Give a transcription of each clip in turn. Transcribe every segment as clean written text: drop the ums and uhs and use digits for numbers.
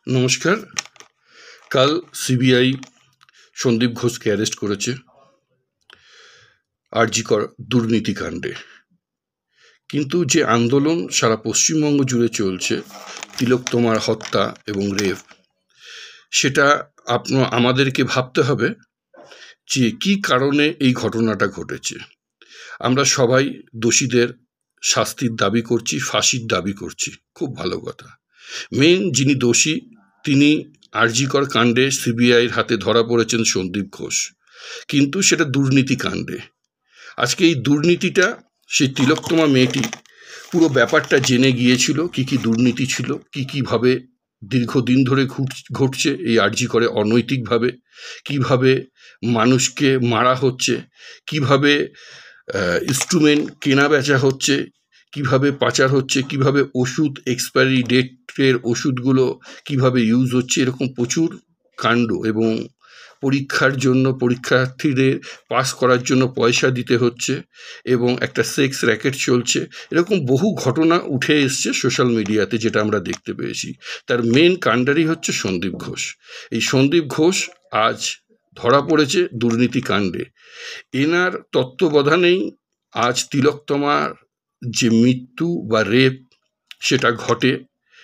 নমস্কার। কাল সিবিআই সন্দীপ ঘোষকে অ্যারেস্ট করেছে আরজিকর দুর্নীতিকাণ্ডে। কিন্তু যে আন্দোলন সারা পশ্চিমবঙ্গ জুড়ে চলছে, তিলোত্তমার হত্যা এবং রেপ, সেটা আমাদেরকে ভাবতে হবে যে কী কারণে এই ঘটনাটা ঘটেছে। আমরা সবাই দোষীদের শাস্তির দাবি করছি, ফাঁসির দাবি করছি, খুব ভালো কথা। মেন যিনি দোষী তিনি আরজিকর কাণ্ডে সিবিআইয়ের হাতে ধরা পড়েছেন সন্দীপ ঘোষ, কিন্তু সেটা দুর্নীতি কাণ্ডে। আজকে এই দুর্নীতিটা সেই তিলোত্তমা মেয়েটি পুরো ব্যাপারটা জেনে গিয়েছিল, কি কি দুর্নীতি ছিল, কিভাবে দীর্ঘদিন ধরে ঘটছে এই আরজিকরে অনৈতিকভাবে, কিভাবে মানুষকে মারা হচ্ছে, কিভাবে ইনস্ট্রুমেন্ট কেনা বেচা হচ্ছে, কিভাবে পাচার হচ্ছে, কিভাবে ওষুধ এক্সপায়ারি ডেটের ওষুধগুলো কিভাবে ইউজ হচ্ছে। এরকম প্রচুর কাণ্ড, এবং পরীক্ষার জন্য পরীক্ষার্থীদের পাস করার জন্য পয়সা দিতে হচ্ছে, এবং একটা সেক্স র্যাকেট চলছে। এরকম বহু ঘটনা উঠে এসছে সোশ্যাল মিডিয়াতে, যেটা আমরা দেখতে পেয়েছি। তার মেন কাণ্ডারি হচ্ছে সন্দীপ ঘোষ। এই সন্দীপ ঘোষ আজ ধরা পড়েছে দুর্নীতি কাণ্ডে। এনার তত্ত্বাবধানেই আজ তিলোত্তমার যে মৃত্যু বা রেপ সেটা ঘটে।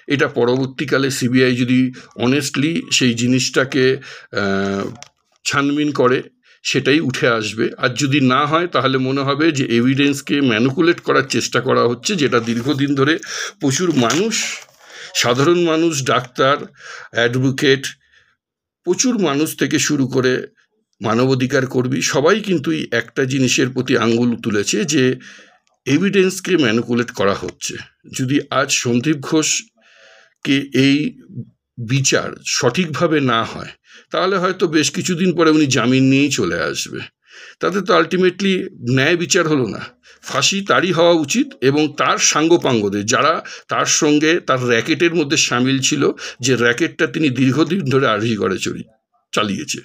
এটা পরবর্তীকালে সিবিআই যদি অনেস্টলি সেই জিনিসটাকে ছানবিন করে, সেটাই উঠে আসবে। আর যদি না হয় তাহলে মনে হবে যে এভিডেন্সকে ম্যানিপুলেট করার চেষ্টা করা হচ্ছে, যেটা দীর্ঘদিন ধরে প্রচুর মানুষ, সাধারণ মানুষ, ডাক্তার, অ্যাডভোকেট, প্রচুর মানুষ থেকে শুরু করে মানবাধিকার কর্মী, সবাই কিন্তু এই একটা জিনিসের প্রতি আঙ্গুল তুলেছে যে এভিডেন্সকে ম্যানিপুলেট করা হচ্ছে। যদি আজ সন্দীপ ঘোষকে এই বিচার সঠিকভাবে না হয়, তাহলে হয়তো বেশ কিছুদিন পরে উনি জামিন নিয়েই চলে আসবে। তাতে তো আলটিমেটলি ন্যায় বিচার হলো না। ফাঁসি তারই হওয়া উচিত, এবং তার সাঙ্গপাঙ্গদের, যারা তার সঙ্গে তার র্যাকেটের মধ্যে সামিল ছিল, যে র্যাকেটটা তিনি দীর্ঘদিন ধরে আরজিকরে চালিয়েছে,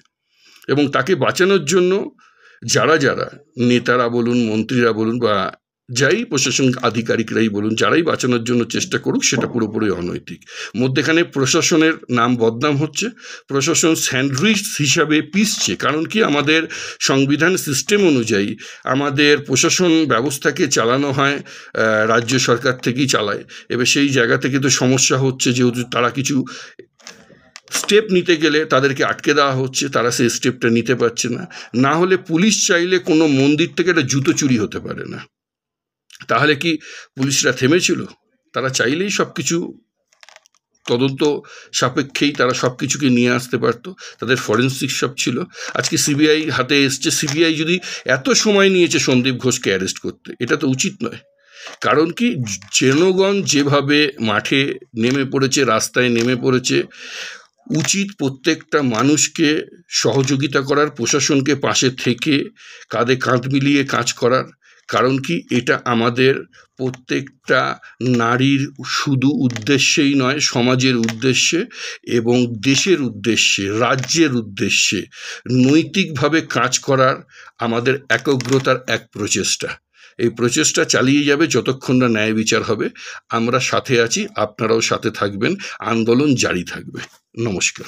এবং তাকে বাঁচানোর জন্য যারা যারা নেতারা বলুন, মন্ত্রীরা বলুন, বা যাই প্রশাসনিক আধিকারিকরাই বলুন, যারাই বাঁচানোর জন্য চেষ্টা করুক, সেটা পুরোপুরি অনৈতিক। মধ্যেখানে প্রশাসনের নাম বদনাম হচ্ছে, প্রশাসন স্যান্ডউইচ হিসাবে পিসছে। কারণ কি, আমাদের সংবিধান সিস্টেম অনুযায়ী আমাদের প্রশাসন ব্যবস্থাকে চালানো হয় রাজ্য সরকার থেকেই চালায়। এবার সেই জায়গা থেকে তো সমস্যা হচ্ছে, যেহেতু তারা কিছু স্টেপ নিতে গেলে তাদেরকে আটকে দেওয়া হচ্ছে, তারা সেই স্টেপটা নিতে পারছে না। না হলে পুলিশ চাইলে কোনো মন্দির থেকে একটা জুতো চুরি হতে পারে না। তাহলে কি পুলিশরা থেমেছিল? তারা চাইলেই সব কিছু তদন্ত সাপেক্ষেই তারা সব কিছুকে নিয়ে আসতে পারত। তাদের ফরেন্সিক সব ছিল। আজকে সিবিআই হাতে এসছে। সিবিআই যদি এত সময় নিয়েছে সন্দীপ ঘোষকে অ্যারেস্ট করতে, এটা তো উচিত নয়। কারণ কি, জনগণ যেভাবে মাঠে নেমে পড়েছে, রাস্তায় নেমে পড়েছে, উচিত প্রত্যেকটা মানুষকে সহযোগিতা করার, প্রশাসনকে পাশে থেকে কাঁধে কাঁধ মিলিয়ে কাজ করার। কারণ কি, এটা আমাদের প্রত্যেকটা নারীর শুধু উদ্দেশ্যেই নয়, সমাজের উদ্দেশ্যে এবং দেশের উদ্দেশ্যে, রাজ্যের উদ্দেশ্যে নৈতিকভাবে কাজ করার আমাদের একগ্রতার এক প্রচেষ্টা। এই প্রচেষ্টা চালিয়ে যাবে যতক্ষণ না ন্যায় বিচার হবে। আমরা সাথে আছি, আপনারাও সাথে থাকবেন, আন্দোলন জারি থাকবে। নমস্কার।